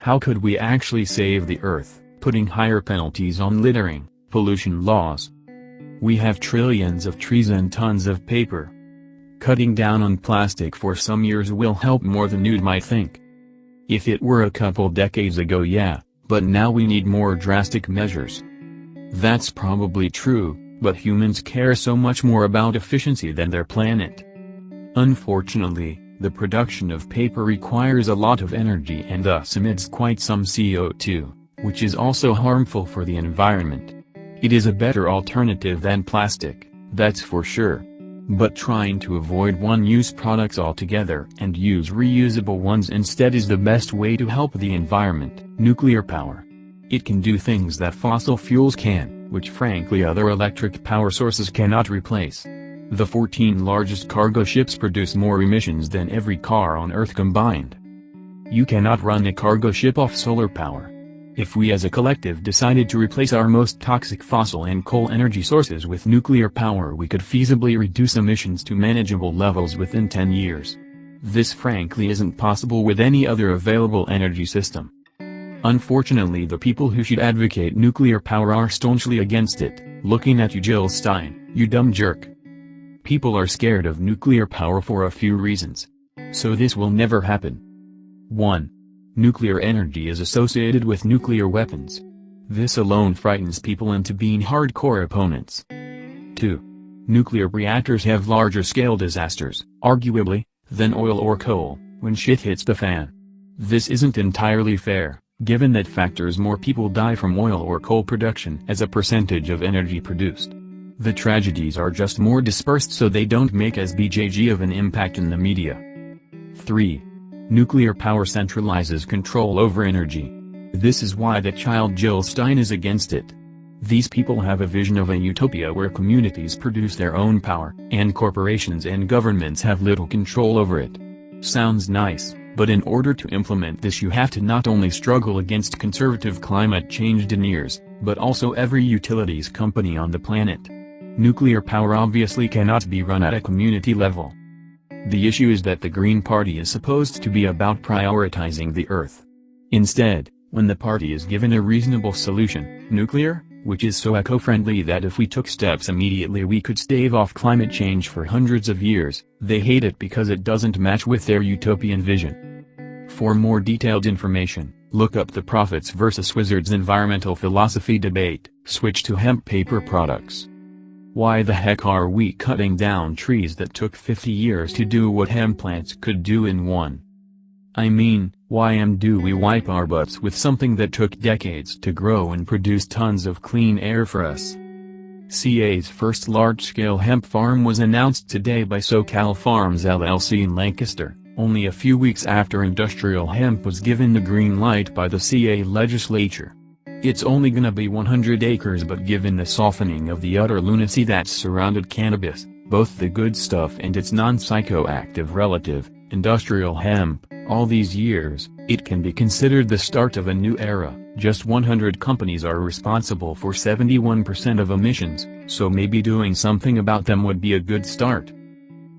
How could we actually save the Earth, putting higher penalties on littering, pollution laws? We have trillions of trees and tons of paper. Cutting down on plastic for some years will help more than you might think. If it were a couple decades ago, yeah, but now we need more drastic measures. That's probably true, but humans care so much more about efficiency than their planet. Unfortunately, the production of paper requires a lot of energy and thus emits quite some CO2, which is also harmful for the environment. It is a better alternative than plastic, that's for sure. But trying to avoid one-use products altogether and use reusable ones instead is the best way to help the environment. Nuclear power. It can do things that fossil fuels can, which frankly other electric power sources cannot replace. The 14 largest cargo ships produce more emissions than every car on Earth combined. You cannot run a cargo ship off solar power. If we as a collective decided to replace our most toxic fossil and coal energy sources with nuclear power, we could feasibly reduce emissions to manageable levels within 10 years. This frankly isn't possible with any other available energy system. Unfortunately, the people who should advocate nuclear power are staunchly against it. Looking at you, Jill Stein, you dumb jerk. People are scared of nuclear power for a few reasons. So this will never happen. 1. Nuclear energy is associated with nuclear weapons. This alone frightens people into being hardcore opponents. 2. Nuclear reactors have larger scale disasters, arguably, than oil or coal, when shit hits the fan. This isn't entirely fair, given that factors more people die from oil or coal production as a percentage of energy produced. The tragedies are just more dispersed, so they don't make as big of an impact in the media. 3. Nuclear power centralizes control over energy. This is why the child Jill Stein is against it. These people have a vision of a utopia where communities produce their own power, and corporations and governments have little control over it. Sounds nice, but in order to implement this you have to not only struggle against conservative climate change deniers, but also every utilities company on the planet. Nuclear power obviously cannot be run at a community level. The issue is that the Green Party is supposed to be about prioritizing the Earth. Instead, when the party is given a reasonable solution, nuclear, which is so eco-friendly that if we took steps immediately we could stave off climate change for hundreds of years, they hate it because it doesn't match with their utopian vision. For more detailed information, look up the Profits vs. Wizards environmental philosophy debate, switch to hemp paper products. Why the heck are we cutting down trees that took 50 years to do what hemp plants could do in one? I mean, why do we wipe our butts with something that took decades to grow and produce tons of clean air for us? CA's first large-scale hemp farm was announced today by SoCal Farms LLC in Lancaster, only a few weeks after industrial hemp was given the green light by the CA legislature. It's only gonna be 100 acres, but given the softening of the utter lunacy that's surrounded cannabis, both the good stuff and its non-psychoactive relative, industrial hemp, all these years, it can be considered the start of a new era. Just 100 companies are responsible for 71% of emissions, so maybe doing something about them would be a good start.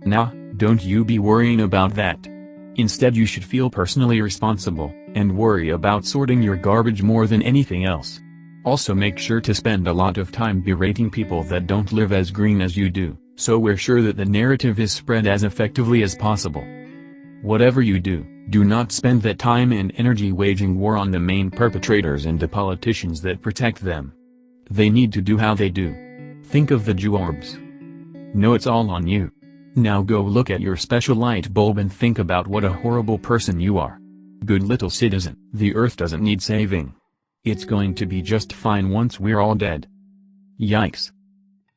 Nah, don't you be worrying about that. Instead you should feel personally responsible, and worry about sorting your garbage more than anything else. Also make sure to spend a lot of time berating people that don't live as green as you do, so we're sure that the narrative is spread as effectively as possible. Whatever you do, do not spend that time and energy waging war on the main perpetrators and the politicians that protect them. They need to do how they do. Think of the dwarves. No, it's all on you. Now go look at your special light bulb and think about what a horrible person you are. Good little citizen. The Earth doesn't need saving. It's going to be just fine once we're all dead. Yikes.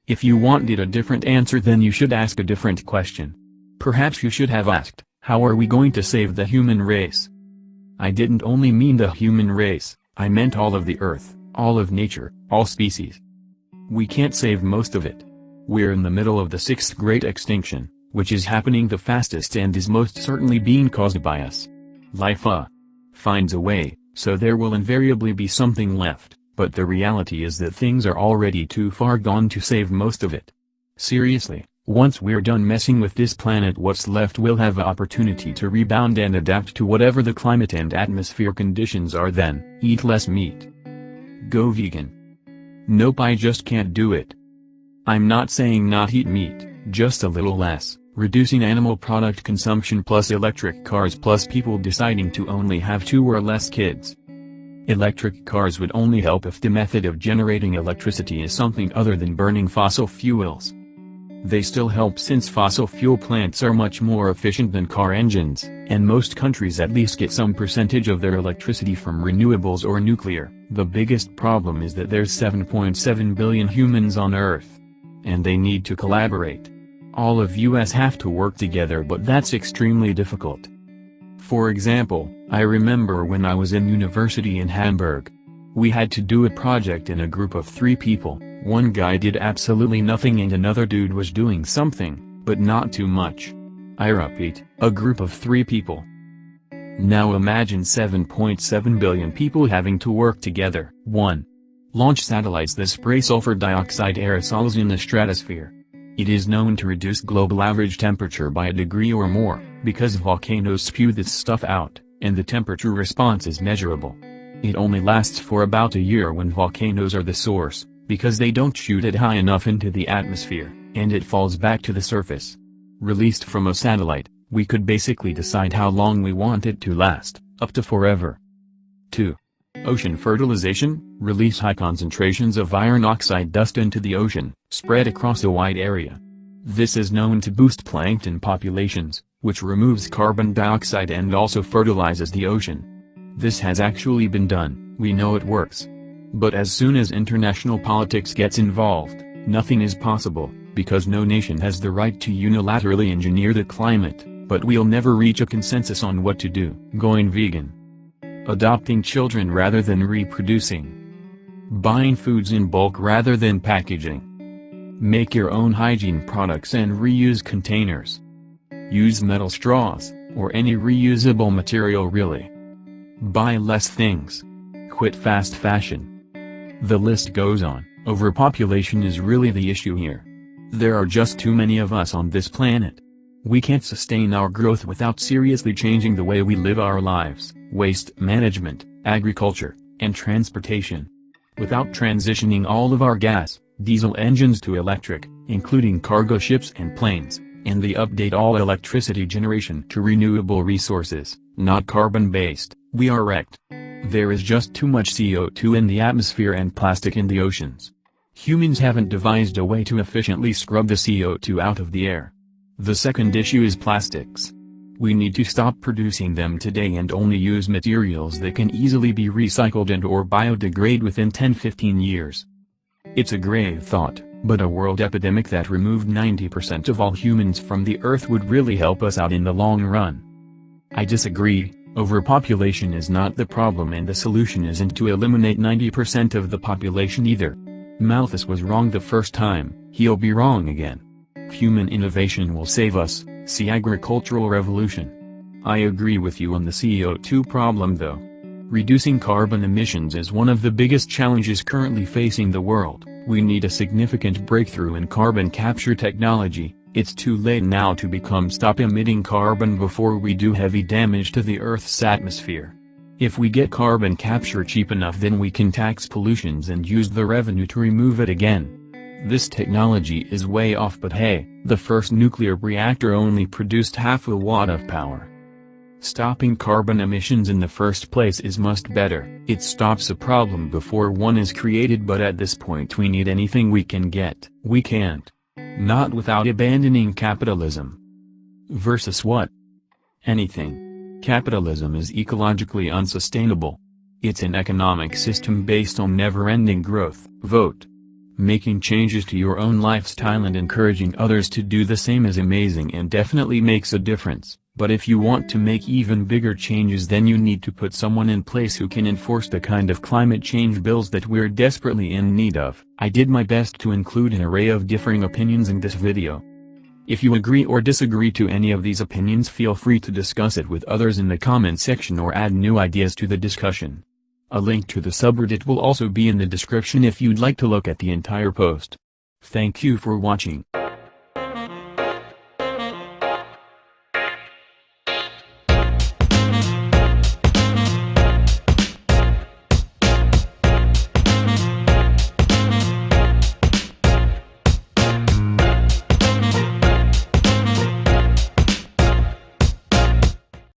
If you wanted a different answer, then you should ask a different question. Perhaps you should have asked, how are we going to save the human race? I didn't only mean the human race, I meant all of the Earth, all of nature, all species. We can't save most of it. We're in the middle of the sixth great extinction, which is happening the fastest and is most certainly being caused by us. Life finds a way, so there will invariably be something left, but the reality is that things are already too far gone to save most of it. Seriously, Once we're done messing with this planet, what's left will have an opportunity to rebound and adapt to whatever the climate and atmosphere conditions are then. Eat less meat. Go vegan. Nope, I just can't do it. I'm not saying not eat meat, just a little less, reducing animal product consumption plus electric cars plus people deciding to only have 2 or less kids. Electric cars would only help if the method of generating electricity is something other than burning fossil fuels. They still help since fossil fuel plants are much more efficient than car engines, and most countries at least get some percentage of their electricity from renewables or nuclear. The biggest problem is that there's 7.7 billion humans on Earth. And they need to collaborate. All of us have to work together, but that's extremely difficult. For example, I remember when I was in university in Hamburg. We had to do a project in a group of 3 people. One guy did absolutely nothing and another dude was doing something, but not too much. I repeat, a group of 3 people. Now imagine 7.7 billion people having to work together. 1. Launch satellites that spray sulfur dioxide aerosols in the stratosphere. It is known to reduce global average temperature by a degree or more, because volcanoes spew this stuff out, and the temperature response is measurable. It only lasts for about a year when volcanoes are the source, because they don't shoot it high enough into the atmosphere, and it falls back to the surface. Released from a satellite, we could basically decide how long we want it to last, up to forever. 2. Ocean fertilization, release high concentrations of iron oxide dust into the ocean, spread across a wide area. This is known to boost plankton populations, which removes carbon dioxide and also fertilizes the ocean. This has actually been done, we know it works. But as soon as international politics gets involved, nothing is possible, because no nation has the right to unilaterally engineer the climate, but we'll never reach a consensus on what to do. Going vegan. Adopting children rather than reproducing. Buying foods in bulk rather than packaging. Make your own hygiene products and reuse containers. Use metal straws, or any reusable material really. Buy less things. Quit fast fashion. The list goes on. Overpopulation is really the issue here. There are just too many of us on this planet. We can't sustain our growth without seriously changing the way we live our lives, waste management, agriculture, and transportation. Without transitioning all of our gas, diesel engines to electric, including cargo ships and planes, and the update all electricity generation to renewable resources, not carbon-based, we are wrecked. There is just too much CO2 in the atmosphere and plastic in the oceans. Humans haven't devised a way to efficiently scrub the CO2 out of the air. The second issue is plastics. We need to stop producing them today and only use materials that can easily be recycled and/or biodegrade within 10-15 years. It's a grave thought, but a world epidemic that removed 90% of all humans from the earth would really help us out in the long run. I disagree. Overpopulation is not the problem and the solution isn't to eliminate 90% of the population either. Malthus was wrong the first time, he'll be wrong again. Human innovation will save us, see agricultural revolution. I agree with you on the CO2 problem though. Reducing carbon emissions is one of the biggest challenges currently facing the world. We need a significant breakthrough in carbon capture technology. It's too late now to stop emitting carbon before we do heavy damage to the Earth's atmosphere. If we get carbon capture cheap enough, then we can tax pollutions and use the revenue to remove it again. This technology is way off, but hey, the first nuclear reactor only produced half a watt of power. Stopping carbon emissions in the first place is much better. It stops a problem before one is created, but at this point we need anything we can get. We can't. Not without abandoning capitalism. Versus what? Anything. Capitalism is ecologically unsustainable. It's an economic system based on never-ending growth. Vote. Making changes to your own lifestyle and encouraging others to do the same is amazing and definitely makes a difference. But if you want to make even bigger changes, then you need to put someone in place who can enforce the kind of climate change bills that we're desperately in need of. I did my best to include an array of differing opinions in this video. If you agree or disagree to any of these opinions, feel free to discuss it with others in the comment section or add new ideas to the discussion. A link to the subreddit will also be in the description if you'd like to look at the entire post. Thank you for watching.